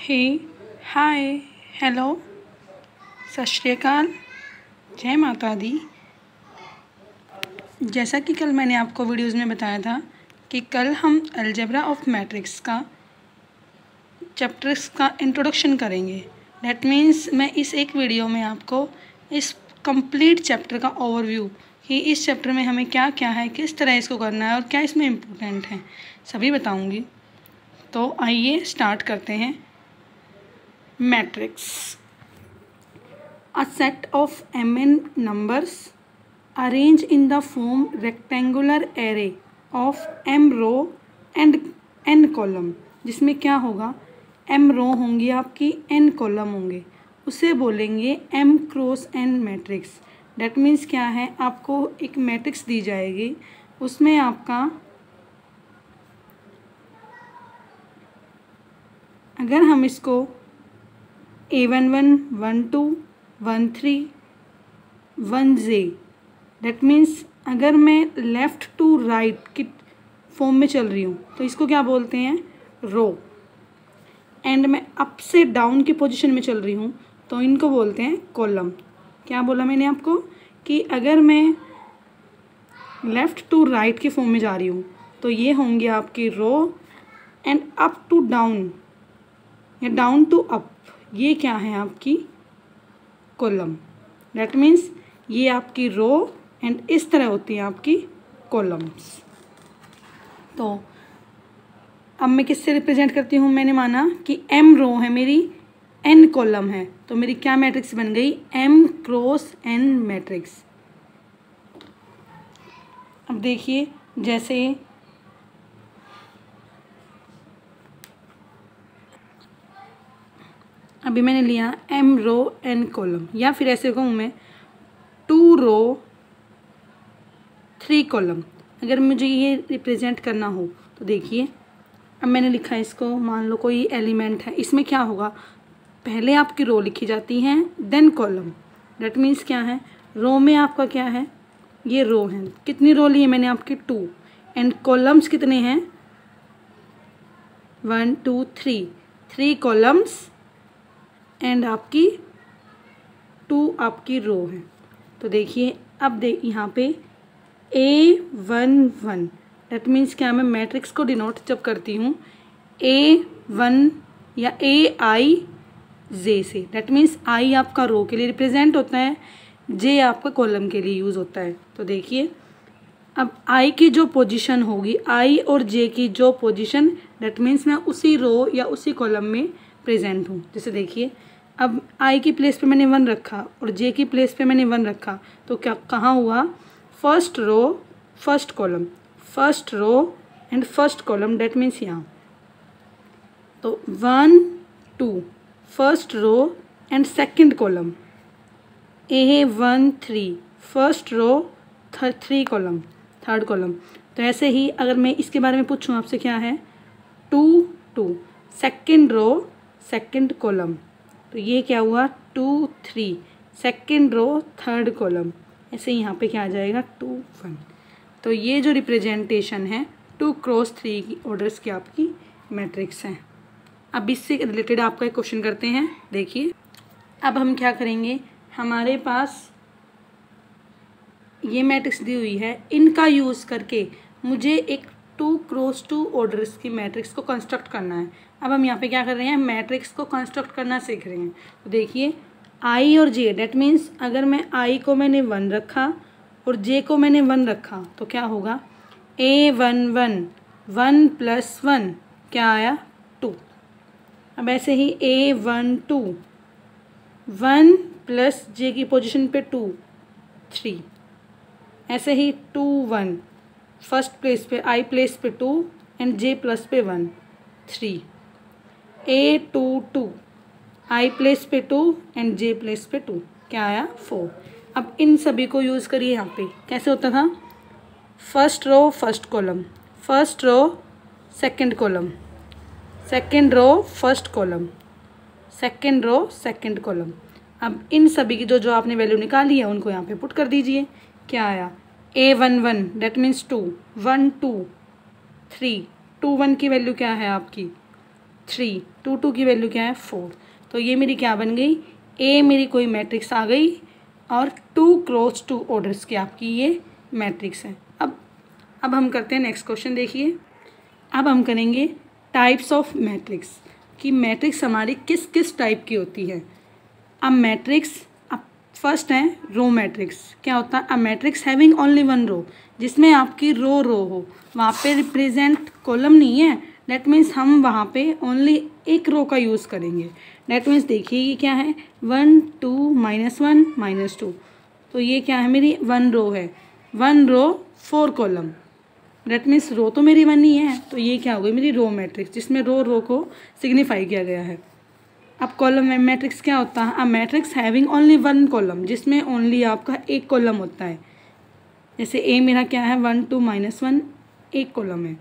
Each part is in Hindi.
हे, हाय, हेलो, सत श्री अकाल, जय माता दी। जैसा कि कल मैंने आपको वीडियोस में बताया था कि कल हम अलजेब्रा ऑफ मैट्रिक्स का चैप्टर्स का इंट्रोडक्शन करेंगे। डैट मीन्स मैं इस एक वीडियो में आपको इस कंप्लीट चैप्टर का ओवरव्यू कि इस चैप्टर में हमें क्या क्या है, किस तरह इसको करना है और क्या इसमें इम्पोर्टेंट है, सभी बताऊंगी। तो आइए स्टार्ट करते हैं। Matrix. A set of mn numbers arranged in the form rectangular array of m row and n column, जिसमें क्या होगा, m रो होंगी आपकी, n कॉलम होंगे, उसे बोलेंगे m cross n matrix. That means क्या है, आपको एक मैट्रिक्स दी जाएगी, उसमें आपका अगर हम इसको A11, 12, 13, 1J, डेट मीन्स अगर मैं लेफ़्ट टू राइट की फॉर्म में चल रही हूँ तो इसको क्या बोलते हैं, रो। एंड मैं अप से डाउन की पोजीशन में चल रही हूँ तो इनको बोलते हैं कॉलम। क्या बोला मैंने आपको कि अगर मैं लेफ़्ट टू राइट की फॉर्म में जा रही हूँ तो ये होंगे आपकी रो, एंड अप टू डाउन या डाउन टू अप ये क्या है आपकी कॉलम। डेट मीन्स ये आपकी रो एंड इस तरह होती हैं आपकी कॉलम्स। तो अब मैं किससे रिप्रेजेंट करती हूँ, मैंने माना कि m रो है मेरी, n कॉलम है, तो मेरी क्या मैट्रिक्स बन गई, m क्रॉस n मैट्रिक्स। अब देखिए, जैसे अभी मैंने लिया m रो n कॉलम, या फिर ऐसे कहूँ मैं 2 रो 3 कॉलम। अगर मुझे ये रिप्रेजेंट करना हो तो देखिए, अब मैंने लिखा है इसको, मान लो कोई एलिमेंट है, इसमें क्या होगा, पहले आपकी रो लिखी जाती हैं देन कॉलम। डेट मीन्स क्या है, रो में आपका क्या है, ये रो है, कितनी रो ली है मैंने आपकी 2, एंड कॉलम्स कितने हैं 1 2 3 कॉलम्स एंड आपकी 2 आपकी रो है। तो देखिए, अब यहाँ पे A11, डेट मीन्स क्या, मैं मैट्रिक्स को डिनोट जब करती हूँ A1 या AIJ से, डेट मीन्स I आपका रो के लिए रिप्रेजेंट होता है, J आपका कॉलम के लिए यूज़ होता है। तो देखिए, अब I की जो पोजीशन होगी, I और J की जो पोजीशन, डेट मीन्स मैं उसी रो या उसी कॉलम में प्रेजेंट हूँ। जैसे देखिए, अब I की प्लेस पे मैंने 1 रखा और J की प्लेस पे मैंने 1 रखा, तो क्या कहाँ हुआ, first row first column, first row and first column, that means यहाँ। तो 1 2 first row and second column, A1 3 first row 3 column, third column. तो ऐसे ही अगर मैं इसके बारे में पूछूँ आपसे, क्या है 2 2 सेकंड रो सेकंड कॉलम, तो ये क्या हुआ 2 3 सेकंड रो थर्ड कॉलम। ऐसे यहाँ पे क्या आ जाएगा 2 1। तो ये जो रिप्रेजेंटेशन है 2 क्रॉस 3 की ऑर्डर्स की आपकी मैट्रिक्स है। अब इससे रिलेटेड आपका एक क्वेश्चन करते हैं। देखिए, अब हम क्या करेंगे, हमारे पास ये मैट्रिक्स दी हुई है, इनका यूज़ करके मुझे एक 2 क्रॉस 2 ऑर्डर्स की मैट्रिक्स को कंस्ट्रक्ट करना है। अब हम यहाँ पे क्या कर रहे हैं, मैट्रिक्स को कंस्ट्रक्ट करना सीख रहे हैं। तो देखिए, I और J, डेट मीन्स अगर मैं I को मैंने 1 रखा और J को मैंने 1 रखा तो क्या होगा, A11 1 + 1 क्या आया 2। अब ऐसे ही A12 1 + J की पोजीशन पे 2 3, ऐसे ही 2 1 फर्स्ट प्लेस पे I प्लेस पे 2 एंड J प्लस पे 1 3, A22 I प्लेस पे 2 एंड J प्लेस पे 2 क्या आया 4। अब इन सभी को यूज़ करिए। यहाँ पे कैसे होता था, first row first column, first row second column, second row first column, second row second column. अब इन सभी की जो आपने वैल्यू निकाली है उनको यहाँ पे पुट कर दीजिए। क्या आया, A11 डेट मीन्स 2 1 2 3 2 1 की वैल्यू क्या है आपकी 3, 2 2 की वैल्यू क्या है 4। तो ये मेरी क्या बन गई, ए मेरी कोई मैट्रिक्स आ गई और 2 क्रॉस 2 ऑर्डर्स की आपकी ये मैट्रिक्स है। अब हम करते हैं नेक्स्ट क्वेश्चन। देखिए अब हम करेंगे टाइप्स ऑफ मैट्रिक्स कि मैट्रिक्स हमारी किस किस टाइप की होती है। अब मैट्रिक्स, अब फर्स्ट है रो मैट्रिक्स। क्या होता है, a matrix having only one row, जिसमें आपकी रो हो, वहाँ पे रिप्रेजेंट कॉलम नहीं है, डेट मीन्स हम वहाँ पे ओनली एक रो का यूज़ करेंगे। डेट मीन्स देखिए ये क्या है 1 2 -1 -2, तो ये क्या है मेरी 1 रो है, 1 रो 4 कॉलम, डेट मीन्स रो तो मेरी 1 ही है, तो ये क्या हो गई मेरी रो मैट्रिक्स जिसमें रो को सिग्निफाई किया गया है। अब कॉलम मैट्रिक्स क्या होता है, a matrix having only one column, जिसमें ओनली आपका एक कॉलम होता है। जैसे ए मेरा क्या है 1 2 -1 एक कॉलम है।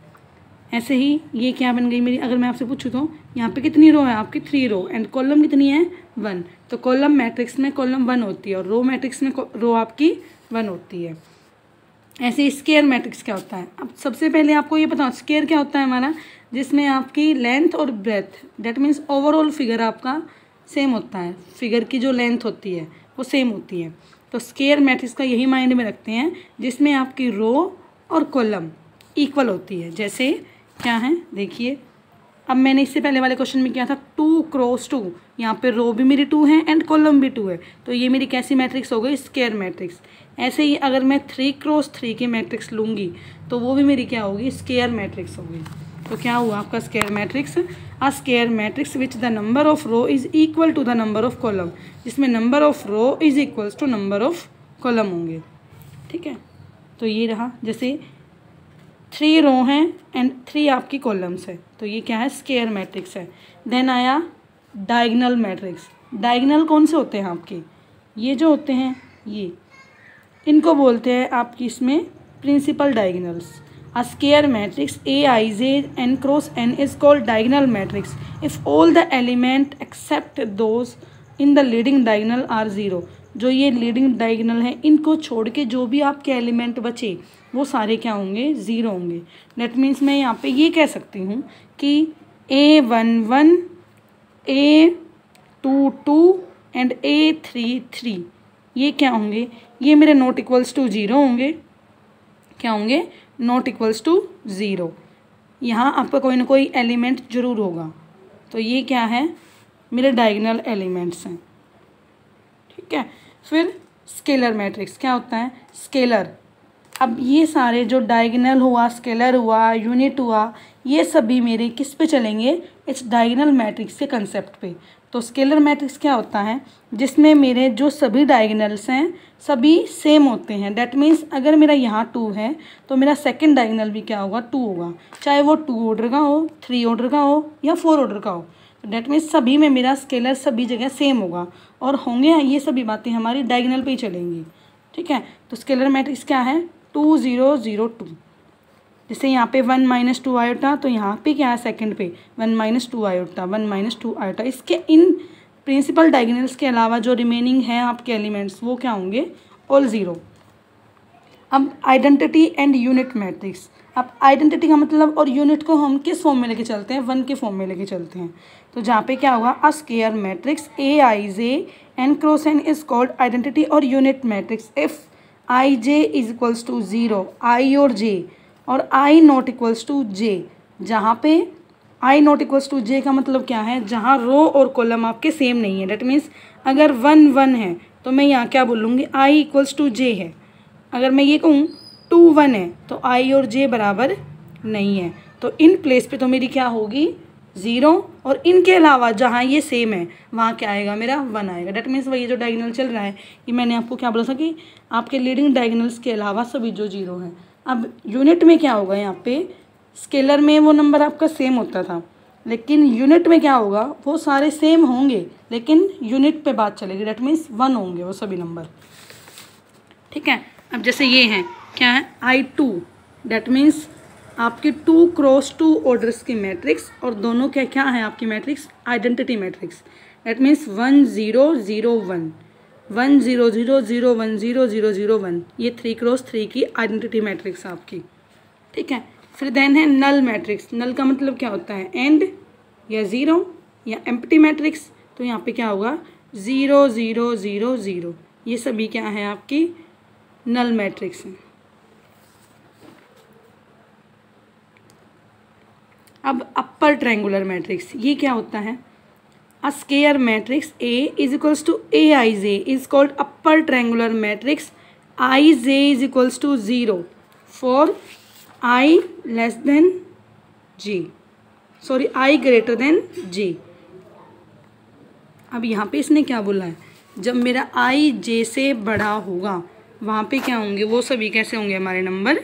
ऐसे ही ये क्या बन गई मेरी, अगर मैं आपसे पूछूँ तो यहाँ पे कितनी रो है आपकी 3 रो एंड कॉलम कितनी है 1, तो कॉलम मैट्रिक्स में कॉलम 1 होती है और रो मैट्रिक्स में रो आपकी 1 होती है। ऐसे स्क्वायर मैट्रिक्स क्या होता है, अब सबसे पहले आपको ये बताओ स्क्वायर क्या होता है हमारा, जिसमें आपकी लेंथ और breadth that means overall figure आपका सेम होता है, फिगर की जो लेंथ होती है वो सेम होती है। तो स्क्वायर मैट्रिक्स का यही माइंड में रखते हैं जिसमें आपकी रो और कॉलम इक्वल होती है। जैसे क्या है देखिए, अब मैंने इससे पहले वाले क्वेश्चन में किया था 2 क्रॉस 2, यहाँ पे रो भी मेरी 2 है एंड कॉलम भी 2 है, तो ये मेरी कैसी मैट्रिक्स हो गई स्क्वायर मैट्रिक्स। ऐसे ही अगर मैं 3 क्रॉस 3 की मैट्रिक्स लूँगी तो वो भी मेरी क्या होगी स्क्वायर मैट्रिक्स होगी। तो क्या हुआ आपका square matrix, a square matrix which the number of row is equal to the number of column, जिसमें number of row is equals to number of column होंगे। ठीक है, तो ये रहा, जैसे 3 रो हैं एंड 3 आपकी कॉलम्स है, तो ये क्या है स्क्वायर मैट्रिक्स है। देन आया डायगोनल मैट्रिक्स। डायगोनल कौन से होते हैं आपके, ये जो होते हैं ये, इनको बोलते हैं आपकी इसमें principal diagonals. A square matrix Aij n cross n is called diagonal matrix if all the element except those in the leading diagonal are 0। जो ये लीडिंग डायगोनल है इनको छोड़ के जो भी आपके एलिमेंट बचे वो सारे क्या होंगे 0 होंगे। डेट मीन्स मैं यहाँ पे ये कह सकती हूँ कि A11 A22 एंड A33 ये क्या होंगे, ये मेरे नॉट इक्वल्स टू 0 होंगे। क्या होंगे, नॉट इक्वल्स टू 0। यहाँ आपका कोई ना कोई एलिमेंट जरूर होगा, तो ये क्या है मेरे डायगोनल एलिमेंट्स हैं। ठीक है, फिर स्केलर मैट्रिक्स क्या होता है, स्केलर, अब ये सारे जो डायगोनल हुआ, स्केलर हुआ, यूनिट हुआ, ये सभी मेरे किस पे चलेंगे, इस डायगोनल मैट्रिक्स के कंसेप्ट पे। तो स्केलर मैट्रिक्स क्या होता है, जिसमें मेरे जो सभी डायगोनल्स हैं सभी सेम होते हैं। डेट मीन्स अगर मेरा यहाँ 2 है तो मेरा सेकंड डायगोनल भी क्या होगा 2 होगा, चाहे वो 2 ऑर्डर का हो, 3 ऑर्डर का हो या 4 ऑर्डर का हो। डेट मीन्स सभी में मेरा स्केलर सभी जगह सेम होगा और होंगे, ये सभी बातें हमारी डायगोनल पे ही चलेंगी। ठीक है, तो स्केलर मैट्रिक्स क्या है 2 0 0 2। जैसे यहाँ पे 1 - 2 आयोटा, तो यहाँ पे क्या है सेकंड पे 1 - 2 आयोटा, 1 - 2 आयोटा। इसके इन प्रिंसिपल डायगोनल्स के अलावा जो रिमेनिंग हैं आपके एलिमेंट्स वो क्या होंगे ऑल 0। अब आइडेंटिटी एंड यूनिट मैट्रिक्स, अब आइडेंटिटी का मतलब और यूनिट को हम किस फॉर्म में लेके चलते हैं, 1 के फॉर्म में लेके चलते हैं। तो जहाँ पे क्या होगा, a square matrix Aij n cross n is called identity और unit matrix if Ij is equals to 0, I और J और I not equals to J। जहाँ पे I not equals to J का मतलब क्या है, जहाँ रो और कॉलम आपके सेम नहीं है। डेट मीन्स अगर 1 1 है तो मैं यहाँ क्या बोलूँगी I इक्वल्स टू J है। अगर मैं ये कहूँ 2 1 है तो I और J बराबर नहीं है, तो इन प्लेस पे तो मेरी क्या होगी 0, और इनके अलावा जहाँ ये सेम है वहाँ क्या आएगा मेरा 1 आएगा। डेट मीन्स वही जो डायगोनल चल रहा है, ये मैंने आपको क्या बोला था कि आपके लीडिंग डायगोनल्स के अलावा सभी जो 0 हैं। अब यूनिट में क्या होगा, यहाँ पे स्केलर में वो नंबर आपका सेम होता था, लेकिन यूनिट में क्या होगा वो सारे सेम होंगे लेकिन यूनिट पे बात चलेगी। डेट मीन्स 1 होंगे वो सभी नंबर। ठीक है, अब जैसे ये हैं क्या है I2, डेट मीन्स आपकी 2 क्रॉस 2 ऑर्डर्स की मैट्रिक्स, और दोनों क्या क्या है आपकी matrix identity matrix. That means 1 0 0 1 1 0 0 0 1 0 0 0 1, ये 3 क्रॉस 3 की आइडेंटिटी मैट्रिक्स आपकी। ठीक है, फिर देन है नल मैट्रिक्स। नल का मतलब क्या होता है एंड या 0 या एम्प्टी मैट्रिक्स, तो यहाँ पे क्या होगा 0 0 0 0। ये सभी क्या है आपकी नल मैट्रिक्स हैं। अब अपर ट्रायंगुलर मैट्रिक्स, ये क्या होता है? A square matrix A is equals to Aij is called upper triangular matrix Ij is equals to 0 for I less than J, sorry I greater than J। अब यहाँ पे इसने क्या बोला है, जब मेरा I J से बड़ा होगा वहाँ पे क्या होंगे, वो सभी कैसे होंगे हमारे नंबर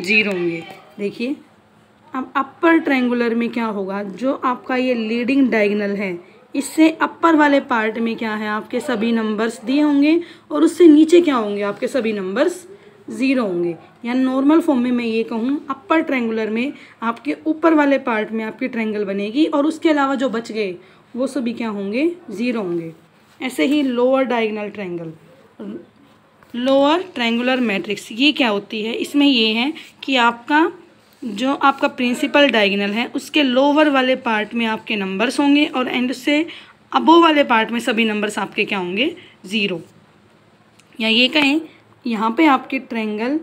0 होंगे। देखिए अब अपर ट्रायंगुलर में क्या होगा, जो आपका ये लीडिंग डायगोनल है इससे अपर वाले पार्ट में क्या है आपके सभी नंबर्स दिए होंगे और उससे नीचे क्या होंगे आपके सभी नंबर्स 0 होंगे। या नॉर्मल फॉर्म में मैं ये कहूँ अपर ट्रायंगुलर में आपके ऊपर वाले पार्ट में आपकी ट्रायंगल बनेगी और उसके अलावा जो बच गए वो सभी क्या होंगे 0 होंगे। ऐसे ही lower diagonal triangle, lower triangular matrix ये क्या होती है, इसमें ये है कि आपका जो आपका प्रिंसिपल डायगोनल है उसके लोअर वाले पार्ट में आपके नंबर्स होंगे और एंड से अबोव वाले पार्ट में सभी नंबर्स आपके क्या होंगे 0। या ये कहें यहाँ पे आपके ट्रायंगल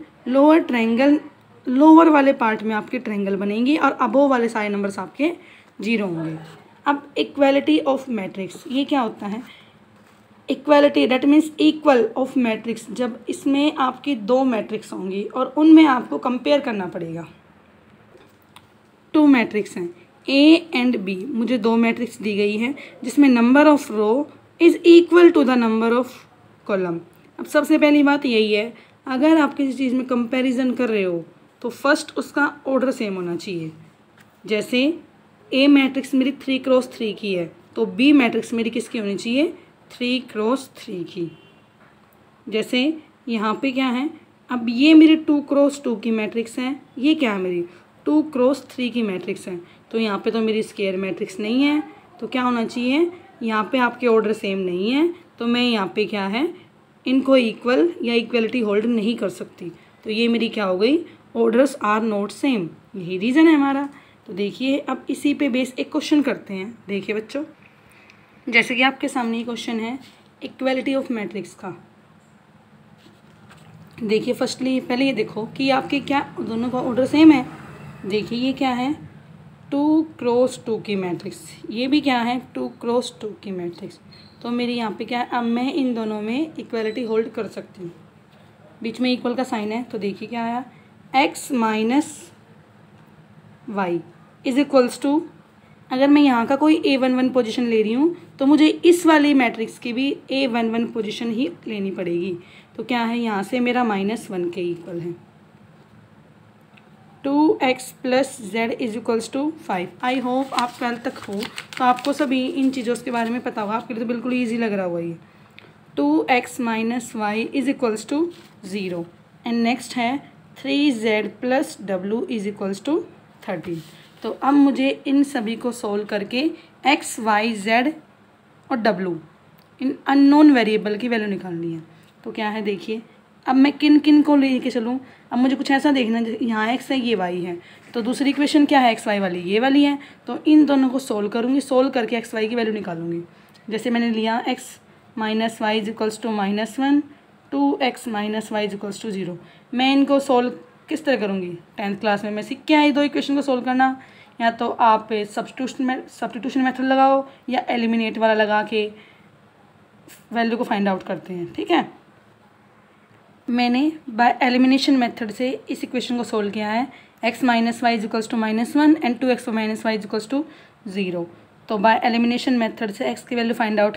लोअर वाले पार्ट में आपके ट्रायंगल बनेंगी और अबोव वाले सारे नंबर्स आपके 0 होंगे। अब इक्वालिटी ऑफ मैट्रिक्स, ये क्या होता है? Equality that means equal of matrix, जब इसमें आपकी 2 मैट्रिक्स होंगी और उनमें आपको कंपेयर करना पड़ेगा। 2 मैट्रिक्स हैं A एंड B, मुझे 2 मैट्रिक्स दी गई है जिसमें number of row is equal to the number of column. अब सबसे पहली बात यही है, अगर आप किसी चीज़ में कंपैरिजन कर रहे हो तो फर्स्ट उसका ऑर्डर सेम होना चाहिए। जैसे A मैट्रिक्स मेरी 3 क्रॉस 3 की है तो B मैट्रिक्स मेरी किसकी होनी चाहिए 3 क्रॉस 3 की। जैसे यहाँ पे क्या है, अब ये मेरी 2 क्रॉस 2 की मैट्रिक्स है, ये क्या है मेरी 2 क्रॉस 3 की मैट्रिक्स है, तो यहाँ पे तो मेरी स्क्वायर मैट्रिक्स नहीं है, तो क्या होना चाहिए यहाँ पे आपके ऑर्डर सेम नहीं है, तो मैं यहाँ पे क्या है इनको इक्वल या इक्वलिटी होल्ड नहीं कर सकती, तो ये मेरी क्या हो गई ऑर्डर्स आर नॉट सेम, यही रीज़न है हमारा। तो देखिए अब इसी पे बेस एक क्वेश्चन करते हैं। देखिए बच्चों, जैसे कि आपके सामने ये क्वेश्चन है इक्वलिटी ऑफ मैट्रिक्स का। देखिए फर्स्टली पहले ये देखो कि आपके क्या दोनों का ऑर्डर सेम है। देखिए ये क्या है 2 क्रॉस 2 की मैट्रिक्स, ये भी क्या है 2 क्रॉस 2 की मैट्रिक्स, तो मेरी यहाँ पे क्या है, अब मैं इन दोनों में इक्वलिटी होल्ड कर सकती हूँ। बीच में इक्वल का साइन है, तो देखिए क्या आया x minus Y is equals to, अगर मैं यहाँ का कोई A11 पोजीशन ले रही हूँ तो मुझे इस वाली मैट्रिक्स की भी A11 पोजीशन ही लेनी पड़ेगी, तो क्या है यहाँ से मेरा -1 के इक्वल है। 2x plus Z is equals to 5। I hope आप 12 तक हो तो आपको सभी इन चीज़ों के बारे में पता होगा, आपके लिए तो बिल्कुल ईजी लग रहा होगा ये। 2x minus Y is equals to 0 and next है 3z plus w is equals to 13। तो अब मुझे इन सभी को सोल्व करके x, y, z और w इन अननोन वेरिएबल की वैल्यू निकालनी है। तो क्या है देखिए, अब मैं किन किन को लेके चलूँ, अब मुझे कुछ ऐसा देखना है यहाँ x है ये y है, तो दूसरी इक्वेशन क्या है x y वाली ये वाली है, तो इन दोनों को सोल्व करूँगी, सोल्व करके x y की वैल्यू निकालूंगी। जैसे मैंने लिया x minus Y is equals to -1, 2x minus Y is equals to 0। मैं इनको सोल्व किस तरह करूँगी, 10th क्लास में मैं सीख के आई 2 इक्वेशन को सोल्व करना, या तो आप सब्स्टिट्यूशन मेथड लगाओ या एलिमिनेट वाला लगा के वैल्यू को फाइंड आउट करते हैं। ठीक है, मैंने बाय एलिमिनेशन मेथड से इस इक्वेशन को सोल्व किया है, x minus Y is equals to -1 and 2x minus Y is equals to 0। तो बाय एलिमिनेशन मेथड से x की वैल्यू फाइंड आउट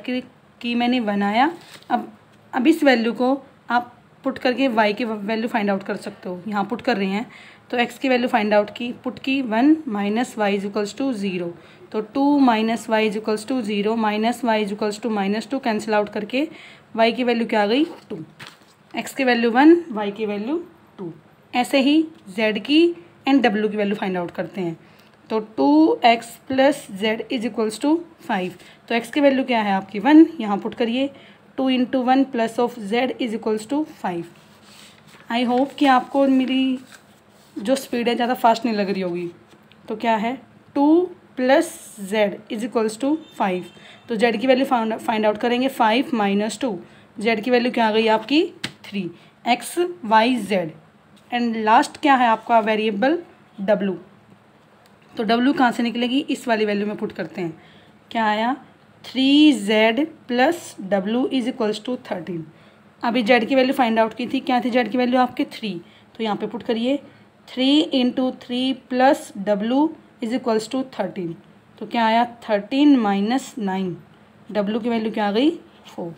की मैंने बनाया। अब इस वैल्यू को आप पुट करके y की वैल्यू फाइंड आउट कर सकते हो, यहाँ पुट कर रहे हैं, तो x की वैल्यू फाइंड आउट की, पुट की 1 minus Y is equals to 0, तो 2 minus Y is equals to 0 minus Y is equals to -2 cancel out करके y की वैल्यू क्या आ गई 2, x की वैल्यू 1, y की वैल्यू 2। ऐसे ही z की एंड w की वैल्यू फाइंड आउट करते हैं, तो 2x plus Z is equals to 5, तो x की वैल्यू क्या है आपकी 1, यहाँ पुट करिए 2 into 1 plus of z is equals to 5। I hope कि आपको मेरी जो स्पीड है ज़्यादा फास्ट नहीं लग रही होगी। तो क्या है 2 plus Z is equals to 5। तो जेड की वैल्यू फाइंड आउट करेंगे 5 माइनस 2। जेड की वैल्यू क्या आ गई आपकी 3, X Y Z. And last क्या है आपका वेरिएबल डब्लू। तो डब्लू कहाँ से निकलेगी, इस वाली वैल्यू में पुट करते हैं। क्या आया 3z plus W is equals to 13। अभी जेड की वैल्यू फाइंड आउट की थी, क्या थी जेड की वैल्यू आपके 3, तो यहाँ पे पुट करिए 3 into 3 plus W is equals to 13। तो क्या आया 13 माइनस 9, डब्लू की वैल्यू क्या आ गई 4।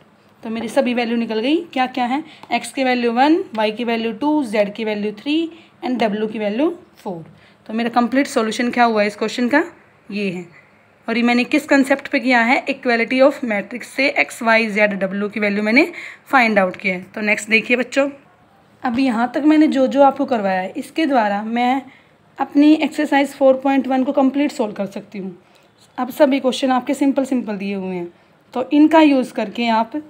तो मेरी सभी वैल्यू निकल गई। क्या क्या है, एक्स की वैल्यू 1, वाई की वैल्यू 2, जेड की वैल्यू 3 एंड डब्लू की वैल्यू 4। तो मेरा कंप्लीट सॉल्यूशन क्या हुआ इस क्वेश्चन का, ये है। और ये मैंने किस कंसेप्ट पे किया है, इक्वालिटी ऑफ मैट्रिक्स से एक्स वाई जेड डब्लू की वैल्यू मैंने फाइंड आउट किया है। तो नेक्स्ट देखिए बच्चों, अब यहाँ तक मैंने जो जो आपको करवाया है इसके द्वारा मैं अपनी एक्सरसाइज 4.1 को कंप्लीट सोल्व कर सकती हूँ। अब सभी क्वेश्चन आपके सिंपल सिंपल दिए हुए हैं, तो इनका यूज़ करके आप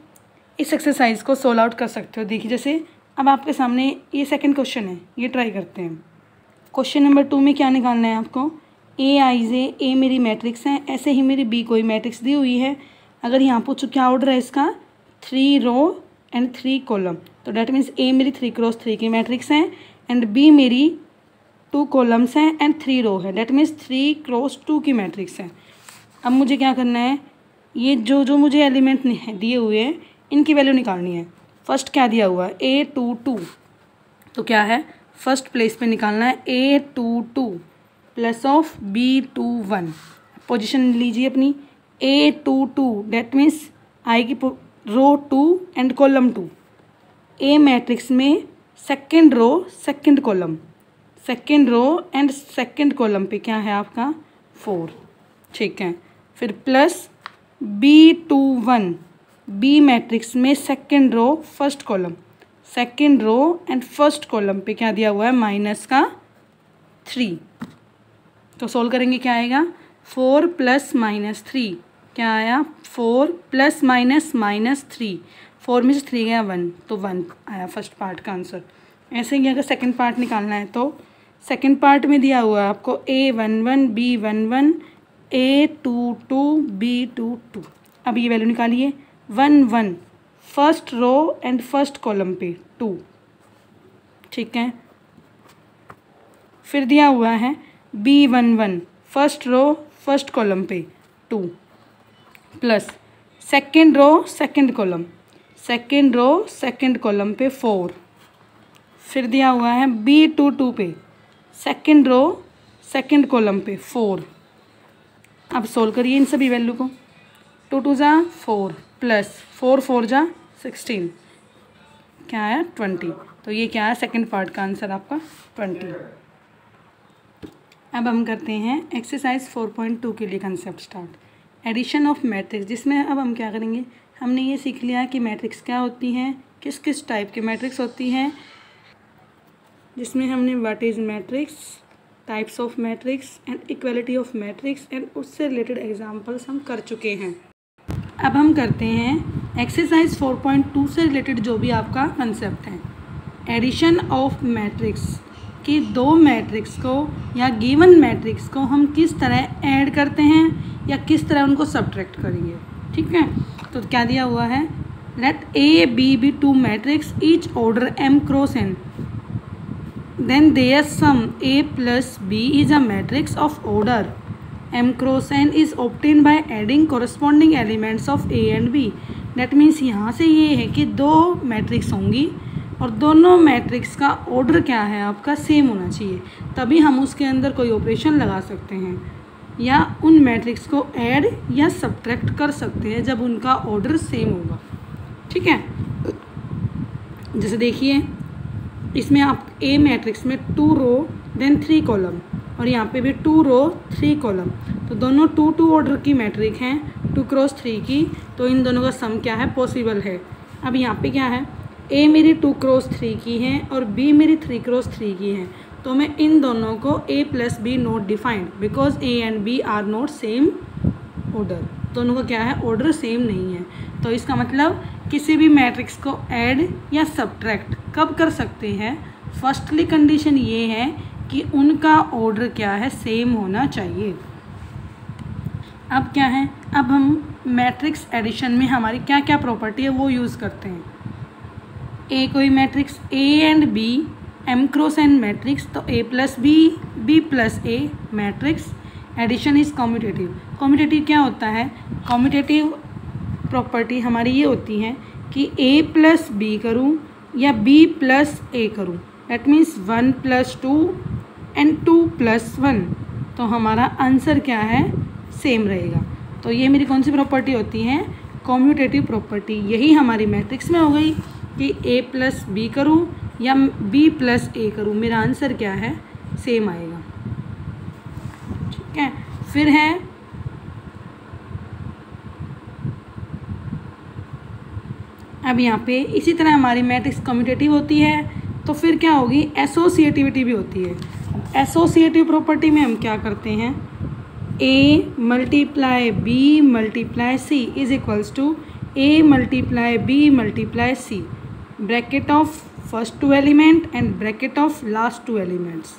इस एक्सरसाइज को सोल्व आउट कर सकते हो। देखिए जैसे अब आपके सामने ये सेकंड क्वेश्चन है, ये ट्राई करते हैं। क्वेश्चन नंबर 2 में क्या निकालना है आपको, ए आई जे, ए मेरी मैट्रिक्स है, ऐसे ही मेरी बी कोई मैट्रिक्स दी हुई है। अगर यहाँ पूछो क्या ऑर्डर है इसका, 3 रो एंड 3 कॉलम। तो डैट मीन्स ए मेरी 3 क्रॉस 3 की मैट्रिक्स है एंड बी मेरी 2 कॉलम्स हैं एंड 3 रो है, डैट मीन्स 3 क्रॉस 2 की मैट्रिक्स है। अब मुझे क्या करना है, ये जो जो मुझे एलिमेंट दिए हुए हैं इनकी वैल्यू निकालनी है। फर्स्ट क्या दिया हुआ है A22, तो क्या है फर्स्ट प्लेस पे निकालना है A22 plus of B21। Position लीजिए अपनी, A22 डेट मीन्स आएगी row 2 and column 2। A matrix में second row second column, second row and second column पे क्या है आपका 4, ठीक है। फिर प्लस B21, बी मैट्रिक्स में second row first column, second row and first column पे क्या दिया हुआ है माइनस का 3। तो सोल्व करेंगे क्या आएगा 4 प्लस माइनस 3, क्या आया 4 प्लस माइनस माइनस 3, 4 में से 3 गया 1, तो 1 आया फर्स्ट पार्ट का आंसर। ऐसे ही अगर सेकंड पार्ट निकालना है तो सेकंड पार्ट में दिया हुआ है आपको A11 B11 A22 B22। अब ये वैल्यू निकालिए 1 1 first row and first column पे 2, ठीक है। फिर दिया हुआ है B11 first row first column पे 2 plus second row second column, second row second column पे 4। फिर दिया हुआ है B22 पे सेकेंड रो सेकेंड कॉलम पे 4। अब सोल्व करिए इन सभी वैल्यू को, 2 2 जा 4 प्लस 4 4 जा 16, क्या आया 20। तो ये क्या है सेकंड पार्ट का आंसर आपका 20। अब हम करते हैं एक्सरसाइज 4.2 के लिए concept start, addition of matrix, जिसमें अब हम क्या करेंगे, हमने ये सीख लिया कि मैट्रिक्स क्या होती हैं, किस किस टाइप की मैट्रिक्स होती हैं, जिसमें हमने what is matrix, types of matrix and equality of matrix and उससे रिलेटेड एग्जांपल्स हम कर चुके हैं। अब हम करते हैं एक्सरसाइज 4.2 से रिलेटेड जो भी आपका कंसेप्ट है, एडिशन ऑफ मैट्रिक्स कि दो मैट्रिक्स को या गिवन मैट्रिक्स को हम किस तरह ऐड करते हैं या किस तरह उनको सब्ट्रैक्ट करेंगे, ठीक है। तो क्या दिया हुआ है, let A B be 2 matrix each order M cross N, then their sum A plus B is a matrix of order M cross N is obtained by adding corresponding elements of A and B। That means यहाँ से ये है कि दो मैट्रिक्स होंगी और दोनों मैट्रिक्स का ऑर्डर क्या है आपका सेम होना चाहिए, तभी हम उसके अंदर कोई ऑपरेशन लगा सकते हैं या उन मैट्रिक्स को ऐड या सब्ट्रैक्ट कर सकते हैं जब उनका ऑर्डर सेम होगा, ठीक है। जैसे देखिए इसमें आप ए मैट्रिक्स में 2 रो देन 3 कॉलम और यहाँ पे भी 2 रो 3 कॉलम, तो दोनों 2 2 ऑर्डर की मैट्रिक हैं 2 क्रॉस 3 की, तो इन दोनों का सम क्या है पॉसिबल है। अब यहाँ पे क्या है, ए मेरी 2 क्रॉस 3 की है और बी मेरी 3 क्रॉस 3 की है, तो मैं इन दोनों को A plus B not defined because A and B are not same order, दोनों का क्या है ऑर्डर सेम नहीं है। तो इसका मतलब किसी भी मैट्रिक्स को ऐड या सब्ट्रैक्ट कब कर सकते हैं, फर्स्टली कंडीशन ये है कि उनका ऑर्डर क्या है सेम होना चाहिए। अब क्या है, अब हम मैट्रिक्स एडिशन में हमारी क्या क्या प्रॉपर्टी है वो यूज़ करते हैं। ए कोई matrix A and B m cross n matrix, तो A plus B B plus A matrix addition is commutative. Commutative क्या होता है, कॉम्यूटेटिव प्रॉपर्टी हमारी ये होती है कि ए प्लस बी करूँ या बी प्लस ए करूँ, दैट मीन्स 1 + 2 एंड 2 + 1, तो हमारा आंसर क्या है, सेम रहेगा। तो ये मेरी कौन सी प्रॉपर्टी होती है, कॉम्यूटेटिव प्रॉपर्टी। यही हमारी मैट्रिक्स में हो गई कि ए प्लस बी करूँ या बी प्लस ए करूँ, मेरा आंसर क्या है, सेम आएगा। ठीक है, फिर है अब यहाँ पे इसी तरह हमारी मैट्रिक्स कम्यूटेटिव होती है, तो फिर क्या होगी, एसोसिएटिविटी भी होती है। एसोसिएटिव प्रॉपर्टी में हम क्या करते हैं, A × B × C is equals to A × B × C, bracket of first 2 element and bracket of last 2 elements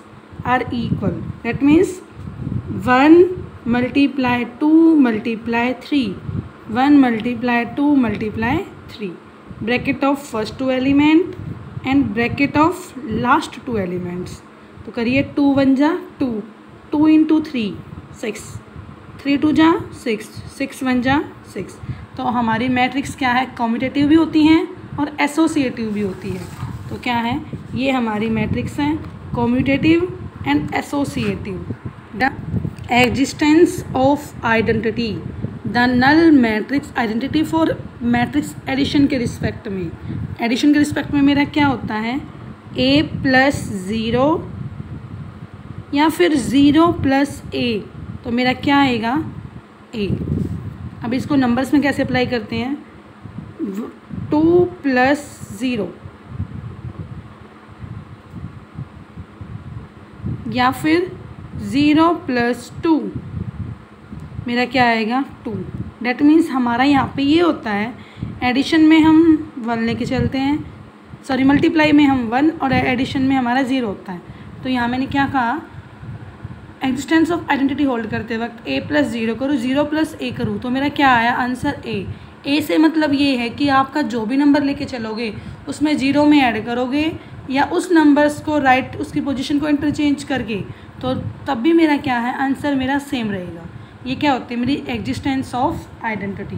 are equal, that means 1 × 2 × 3, 1 × 2 × 3, bracket of first 2 element and bracket of last 2 elements. तो करिए 2 1 जा 2, 2 × 3 6, 3 2 जा 6, 6 1 जा 6। तो हमारी मैट्रिक्स क्या है, कॉम्यूटेटिव भी होती हैं और एसोसिएटिव भी होती है। तो क्या है, ये हमारी मैट्रिक्स हैं commutative and associative. The existence of identity, the null matrix identity for matrix addition के रिस्पेक्ट में। एडिशन के रिस्पेक्ट में मेरा क्या होता है, a + 0 या फिर 0 + a, तो मेरा क्या आएगा, a। अब इसको नंबर्स में कैसे अप्लाई करते हैं, 2 + 0 या फिर 0 + 2, मेरा क्या आएगा, 2। डेट मीन्स हमारा यहाँ पे ये होता है, एडिशन में हम 1 लेके चलते हैं, सॉरी मल्टीप्लाई में हम 1 और एडिशन में हमारा 0 होता है। तो यहाँ मैंने क्या कहा, एग्जिस्टेंस ऑफ आइडेंटिटी होल्ड करते वक्त a + 0 करूँ, 0 + a करूँ, तो मेरा क्या आया, आंसर a से मतलब ये है कि आपका जो भी नंबर लेके चलोगे उसमें 0 में ऐड करोगे या उस नंबर्स को राइट उसकी पोजीशन को इंटरचेंज करके, तो तब भी मेरा क्या है, आंसर मेरा सेम रहेगा। ये क्या होती है, मेरी एग्जिस्टेंस ऑफ आइडेंटिटी।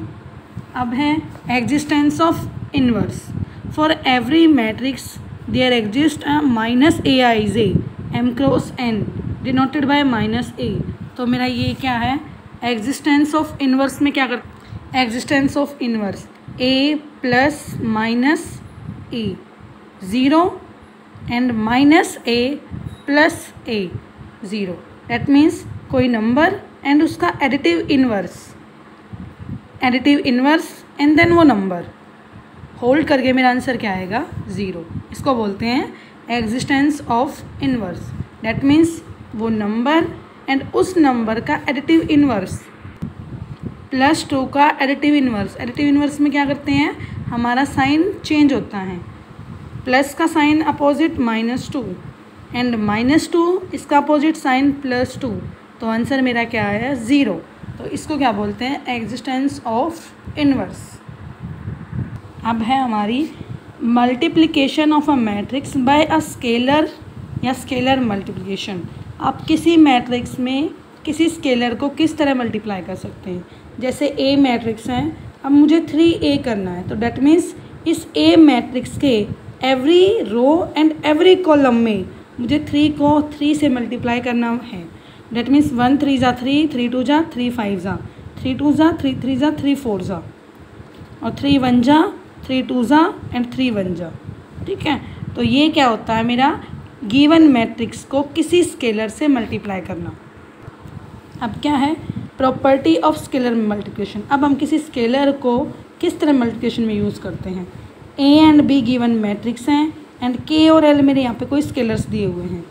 अब है existence of inverse. For every matrix there exist a -aij m × n denoted by -a। तो मेरा ये क्या है, एग्जिस्टेंस ऑफ इनवर्स में क्या कर, existence of inverse a + -a 0 and -a + a 0, that means कोई नंबर एंड उसका एडिटिव इनवर्स एंड देन वो नंबर होल्ड करके मेरा आंसर क्या आएगा, 0। इसको बोलते हैं existence of inverse, that means वो नंबर एंड उस नंबर का एडिटिव इनवर्स +2 का एडिटिव इनवर्स। एडिटिव इनवर्स में क्या करते हैं, हमारा साइन चेंज होता है, प्लस का साइन अपोजिट -2 एंड -2 इसका अपोजिट साइन +2, तो आंसर मेरा क्या आया, 0। तो इसको क्या बोलते हैं, एग्जिस्टेंस ऑफ इनवर्स। अब है हमारी multiplication of a matrix bye a scalar या स्केलर मल्टीप्लिकेशन। आप किसी मैट्रिक्स में किसी स्केलर को किस तरह मल्टीप्लाई कर सकते हैं, जैसे ए मैट्रिक्स है, अब मुझे 3a करना है, तो डैट मीन्स इस ए मैट्रिक्स के every row and every column में मुझे 3 को 3 से मल्टीप्लाई करना है। डेट मीन्स 1 3 जा 3, 3 2 जा 3 5 जा, 3 2 जा 3 3 जा 3 4 जा, और 3 1 जा 3 2 जा एंड 3 1 जा। ठीक है, तो ये क्या होता है, मेरा गिवन मैट्रिक्स को किसी स्केलर से मल्टीप्लाई करना। अब क्या है, प्रॉपर्टी ऑफ स्केलर मल्टीप्लिकेशन। अब हम किसी स्केलर को किस तरह मल्टीप्लिकेशन में यूज़ करते हैं, ए एंड बी गिवन मैट्रिक्स हैं एंड के और एल मेरे यहाँ पे कोई स्केलर्स दिए हुए हैं।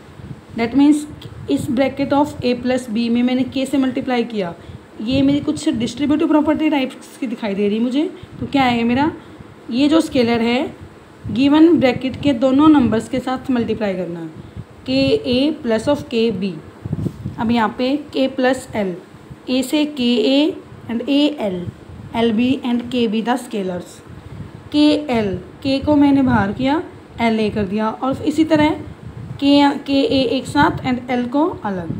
दैट मीन्स इस ब्रैकेट ऑफ a + b में मैंने k से मल्टीप्लाई किया, ये मेरी कुछ डिस्ट्रीब्यूटिव प्रॉपर्टी टाइप्स की दिखाई दे रही है मुझे। तो क्या है मेरा, ये जो स्केलर है गिवन ब्रैकेट के दोनों नंबर्स के साथ मल्टीप्लाई करना है, ka + of kb। अब यहाँ पे k + l, A से KA and AL, LB and KB the scalars. KL, K को मैंने बाहर किया, LA कर दिया, और इसी तरह KA एक साथ एंड L को अलग।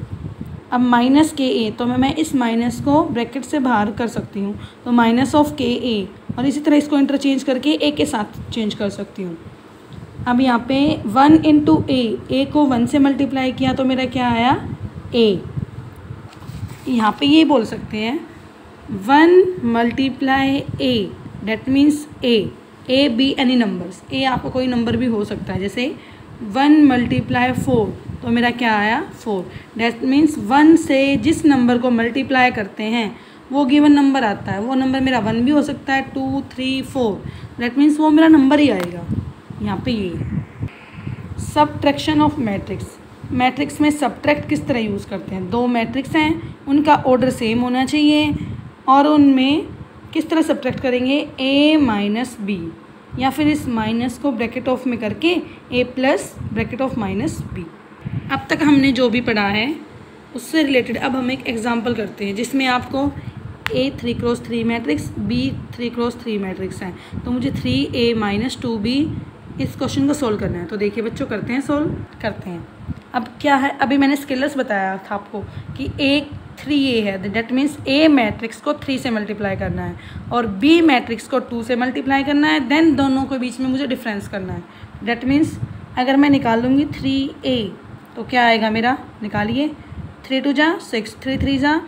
अब माइनस KA, तो मैं इस माइनस को ब्रैकेट से बाहर कर सकती हूँ, तो माइनस ऑफ KA, और इसी तरह इसको इंटरचेंज करके A के साथ चेंज कर सकती हूँ। अब यहाँ पे 1 इंटू A को 1 से मल्टीप्लाई किया तो मेरा क्या आया A। यहाँ पे ये बोल सकते हैं 1 multiply A, that means A be any numbers, A आपका कोई नंबर भी हो सकता है, जैसे 1 मल्टीप्लाई 4 तो मेरा क्या आया 4, डेट मीन्स 1 से जिस नंबर को मल्टीप्लाई करते हैं वो गिवन नंबर आता है, वो नंबर मेरा 1 भी हो सकता है, 2 3 4, डेट मीन्स वो मेरा नंबर ही आएगा। यहाँ पे ये सबट्रैक्शन ऑफ मैट्रिक्स, मैट्रिक्स में सबट्रैक्ट किस तरह यूज़ करते हैं। दो मैट्रिक्स हैं, उनका ऑर्डर सेम होना चाहिए, और उनमें किस तरह सबट्रैक्ट करेंगे, A माइनस B, या फिर इस माइनस को ब्रैकेट ऑफ में करके A plus bracket of minus B। अब तक हमने जो भी पढ़ा है उससे रिलेटेड अब हम एक एग्जांपल करते हैं जिसमें आपको A 3x3 matrix, B 3x3 matrix है, तो मुझे 3A माइनस 2B इस क्वेश्चन को सोल्व करना है। तो देखिए बच्चों, करते हैं, सोल्व करते हैं। अब क्या है, अभी मैंने स्केलर्स बताया था आपको कि A 3A है, डेट मीन्स A मैट्रिक्स को 3 से मल्टीप्लाई करना है और B मैट्रिक्स को 2 से मल्टीप्लाई करना है, देन दोनों के बीच में मुझे डिफरेंस करना है। डेट मीन्स अगर मैं निकाल लूँगी 3A तो क्या आएगा मेरा, निकालिए, 3 2 जा 6, 3 3 जा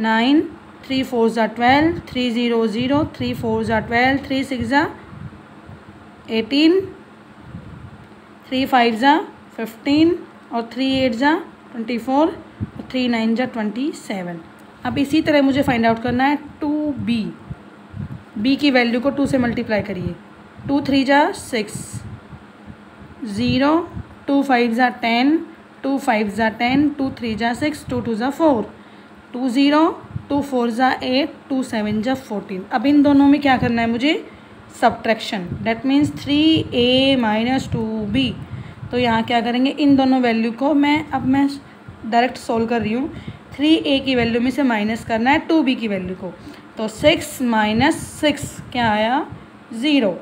9, 3 4 जा 12, 3 0 0, 3 4 जा 12, 3 6 जा 18, 3 5 जा 15 और 3 8 जा 24 और 3 9 जा 27। अब इसी तरह मुझे फाइंड आउट करना है 2B, B की वैल्यू को 2 से मल्टीप्लाई करिए, 2 3 जा 6, 0, 2 5 जा 10, 2 5 जा 10, 2 3 जा 6, 2 2 जा 4, 2 0, 2 4 जा 8, 2 7 जा 14। अब इन दोनों में क्या करना है मुझे, subtraction, that means 3A minus 2B। तो यहाँ क्या करेंगे, इन दोनों वैल्यू को मैं डायरेक्ट सोल्व कर रही हूँ, 3A की वैल्यू में से माइनस करना है 2B की वैल्यू को, तो 6 माइनस 6 क्या आया 0,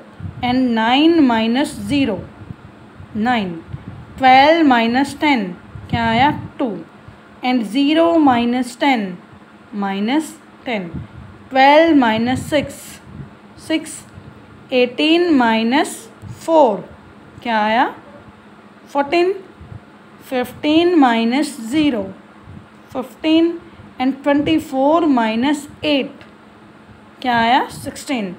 एंड 9 माइनस 0 9, 12 माइनस 10 क्या आया 2, and 0 minus 10 minus 10, 12 minus 6 18 minus 4 क्या आया 14, 15 माइनस 0 15, एंड 24 माइनस 8 क्या आया 16,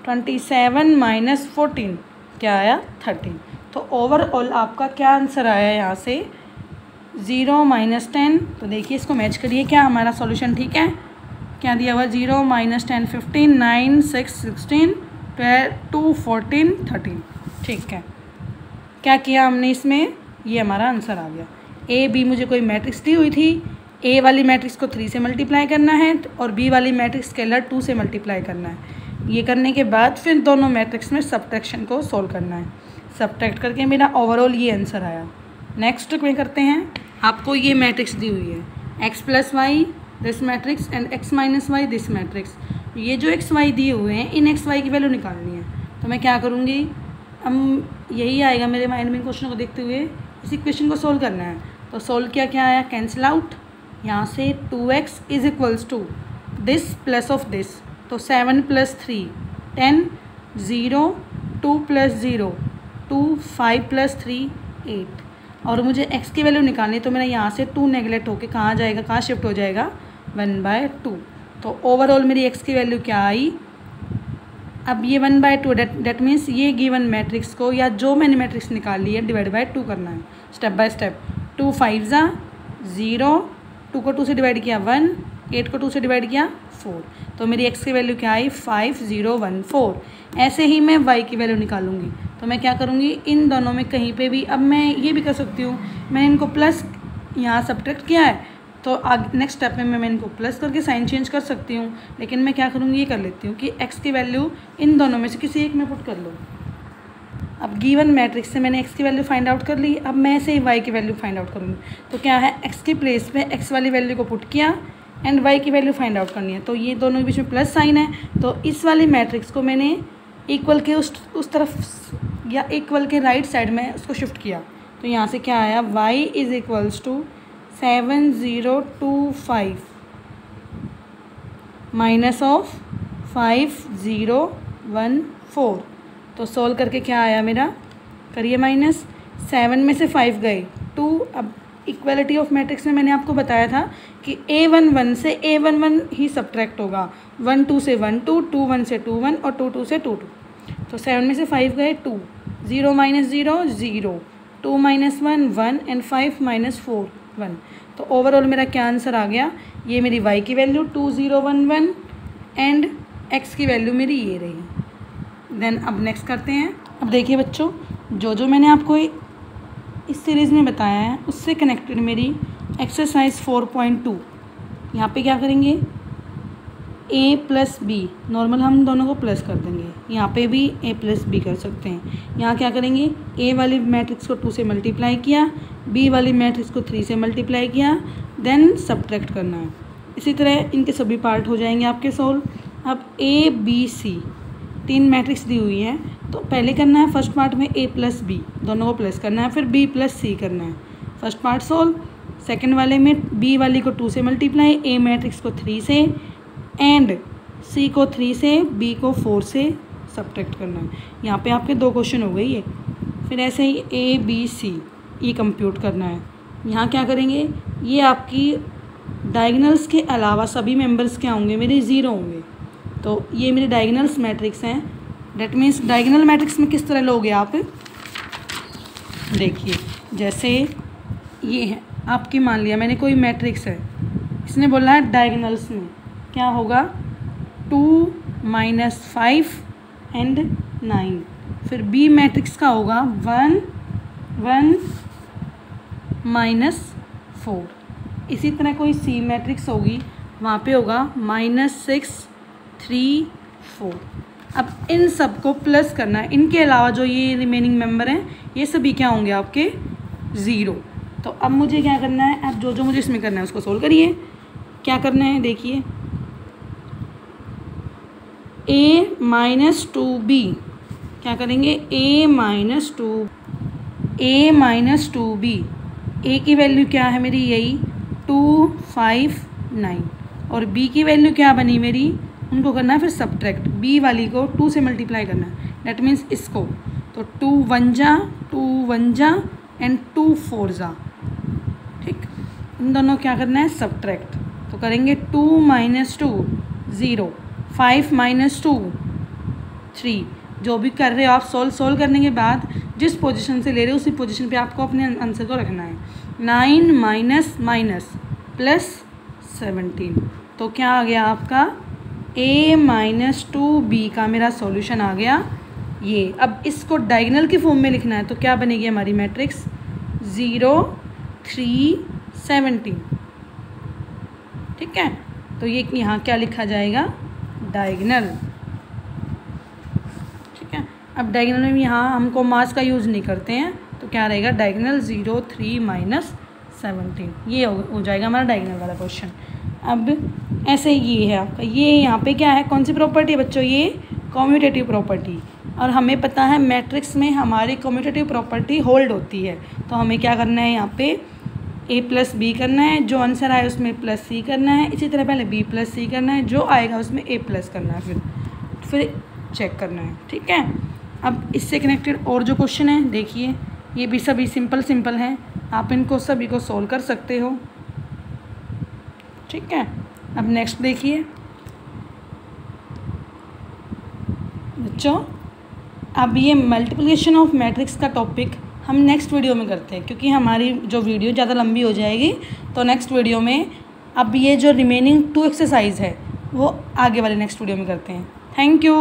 27 माइनस 14 क्या आया 13। तो ओवरऑल आपका क्या आंसर आया यहाँ से 0 माइनस 10। तो देखिए इसको मैच करिए, क्या हमारा सॉल्यूशन ठीक है, क्या दिया हुआ 0 माइनस 10 15, 9 6 16, 12 2 14 13। ठीक है, क्या किया हमने इसमें, ये हमारा आंसर आ गया। A B मुझे कोई मैट्रिक्स दी हुई थी, A वाली मैट्रिक्स को 3 से मल्टीप्लाई करना है और B वाली मैट्रिक्स स्केलर 2 से मल्टीप्लाई करना है। ये करने के बाद फिर दोनों मैट्रिक्स में सब्ट्रैक्शन को सोल्व करना है, सब्ट्रैक्ट करके मेरा ओवरऑल ये आंसर आया। नेक्स्ट में करते हैं, आपको ये मैट्रिक्स दी हुई है x plus why this matrix and x minus why this matrix. ये जो x y दिए हुए हैं इन x y की वैल्यू निकालनी है, तो मैं क्या करूँगी, अब यही आएगा मेरे माइंड में क्वेश्चन को देखते हुए, इस इक्वेशन को सोल्व करना है। तो सोल्व किया, क्या आया, कैंसिल आउट, यहाँ से 2x is equals to this plus of this, तो 7 प्लस 3 10, 0 2 प्लस 0 2, 5 प्लस 3 8, और मुझे x की वैल्यू निकालनी है, तो मेरा यहाँ से 2 नेगलेक्ट होके कहाँ जाएगा, कहाँ शिफ्ट हो जाएगा 1/2। तो ओवरऑल मेरी x की वैल्यू क्या आई, अब ये 1/2 डेट मीन्स ये गिवन मैट्रिक्स को या जो मैंने मैट्रिक्स निकाल ली है डिवाइड बाय 2 करना है स्टेप बाय स्टेप। 2 5 जा 0, 2 को 2 से डिवाइड किया 1, 8 को 2 से डिवाइड किया 4, तो मेरी x की वैल्यू क्या आई 5014। ऐसे ही मैं y की वैल्यू निकालूंगी, तो मैं क्या करूँगी, इन दोनों में कहीं पे भी, अब मैं ये भी कर सकती हूँ, मैंने इनको प्लस यहाँ सब्ट्रैक्ट किया है तो नेक्स्ट स्टेप में मैं इनको प्लस करके साइन चेंज कर सकती हूँ, लेकिन मैं क्या करूँगी, ये कर लेती हूँ कि x की वैल्यू इन दोनों में से किसी एक में पुट कर लो। अब गिवन मैट्रिक्स से मैंने x की वैल्यू फाइंड आउट कर ली, अब मैं ऐसे ही y की वैल्यू फाइंड आउट करूँगी। तो क्या है, x की प्लेस पे x वाली वैल्यू को पुट किया, एंड y की वैल्यू फाइंड आउट करनी है। तो ये दोनों के बीच में प्लस साइन है, तो इस वाली मैट्रिक्स को मैंने इक्वल के उस तरफ या इक्वल के राइट साइड में उसको शिफ्ट किया। तो यहाँ से क्या आया, y is equals to 7025 minus of 5014। तो सोल्व करके क्या आया मेरा, करिए माइनस, 7 में से 5 गए 2। अब इक्वलिटी ऑफ मैट्रिक्स में मैंने आपको बताया था कि A11 से A11 ही सब्ट्रैक्ट होगा, 1 2 से 1 2, 2 1 से 2 1 और 2 2 से 2 2। तो 7 में से 5 गए 2, 0 माइनस 0 0, 2 माइनस 1 1 एंड 5 माइनस 4 1। तो ओवरऑल मेरा क्या आंसर आ गया, ये मेरी y की वैल्यू 2011 एंड x की वैल्यू मेरी ये रही। देन अब नेक्स्ट करते हैं। अब देखिए बच्चों, जो मैंने आपको इस सीरीज़ में बताया है उससे कनेक्टेड मेरी एक्सरसाइज 4.2। यहाँ पे क्या करेंगे, a प्लस बी, नॉर्मल हम दोनों को प्लस कर देंगे, यहाँ पे भी a प्लस बी कर सकते हैं। यहाँ क्या करेंगे, a वाली मैट्रिक्स को 2 से मल्टीप्लाई किया, b वाली मैट्रिक्स को 3 से मल्टीप्लाई किया, देन सब्ट्रैक्ट करना है। इसी तरह इनके सभी पार्ट हो जाएंगे आपके सोल्व। अब a b c 3 मैट्रिक्स दी हुई है, तो पहले करना है फर्स्ट पार्ट में a प्लस बी, दोनों को प्लस करना है, फिर b प्लस सी करना है, फर्स्ट पार्ट सोल्व। सेकंड वाले में b वाली को 2 से मल्टीप्लाई, a मैट्रिक्स को 3 से एंड c को 3 से, b को 4 से सब्ट्रैक्ट करना है। यहाँ पे आपके 2 क्वेश्चन हो गई है। फिर ऐसे ही a b c ये कंप्यूट करना है। यहाँ क्या करेंगे, ये आपकी डायगनल्स के अलावा सभी मेंबर्स क्या होंगे, मेरे 0 होंगे। तो ये मेरे डायगनल्स मैट्रिक्स हैं। डेट मीन्स डायगनल मैट्रिक्स में किस तरह लोगे आप, देखिए जैसे ये है आपकी, मान लिया मैंने कोई मैट्रिक्स है, इसने बोला है डायगनल्स में क्या होगा, 2 माइनस 5 एंड 9। फिर बी मैट्रिक्स का होगा 1 1 माइनस 4। इसी तरह कोई सी मैट्रिक्स होगी, वहाँ पे होगा -6 3 4। अब इन सब को प्लस करना है, इनके अलावा जो ये रिमेनिंग मेंबर हैं ये सभी क्या होंगे आपके 0। तो अब मुझे क्या करना है, अब जो मुझे इसमें करना है उसको सोल्व करिए। क्या करना है, देखिए a माइनस 2b, क्या करेंगे, a माइनस 2b, a की वैल्यू क्या है मेरी, यही 2 5 9, और b की वैल्यू क्या बनी मेरी, उनको करना है फिर सब्ट्रैक्ट, b वाली को 2 से मल्टीप्लाई करना है, डेट मीन्स इसको। तो 2 1 जा एंड 2 4 जा, ठीक, इन दोनों क्या करना है सब्ट्रैक्ट। तो करेंगे 2 माइनस 2 0, 5 माइनस 2 3। जो भी कर रहे हो आप सोल्व करने के बाद जिस पोजीशन से ले रहे हो उसी पोजीशन पे आपको अपने आंसर को रखना है। 9 माइनस माइनस प्लस 17। तो क्या आ गया आपका, a माइनस 2b का मेरा सॉल्यूशन आ गया ये। अब इसको डायगोनल की फॉर्म में लिखना है, तो क्या बनेगी हमारी मैट्रिक्स, 0 3 17, ठीक है। तो ये यहाँ क्या लिखा जाएगा, डायगोनल, ठीक है। अब डायगोनल में यहाँ हमको मास का यूज़ नहीं करते हैं, तो क्या रहेगा, डायगोनल 0 3 माइनस 17, ये हो जाएगा हमारा डायगोनल वाला क्वेश्चन। अब ऐसे ये है आपका, ये यहाँ पे क्या है, कौन सी प्रॉपर्टी है बच्चों, ये कम्यूटेटिव प्रॉपर्टी। और हमें पता है मैट्रिक्स में हमारी कम्यूटेटिव प्रॉपर्टी होल्ड होती है, तो हमें क्या करना है, यहाँ पे a प्लस बी करना है, जो आंसर आए उसमें प्लस सी करना है, इसी तरह पहले b प्लस सी करना है, जो आएगा उसमें a प्लस करना है, फिर चेक करना है, ठीक है। अब इससे कनेक्टेड और जो क्वेश्चन है देखिए, ये भी सभी सिंपल हैं, आप इनको सभी को सोल्व कर सकते हो, ठीक है। अब नेक्स्ट देखिए बच्चों, अब ये मल्टीप्लिकेशन ऑफ मैट्रिक्स का टॉपिक हम नेक्स्ट वीडियो में करते हैं, क्योंकि हमारी जो वीडियो ज़्यादा लंबी हो जाएगी। तो नेक्स्ट वीडियो में अब ये जो रिमेनिंग 2 एक्सरसाइज है वो आगे वाले नेक्स्ट वीडियो में करते हैं। Thank you.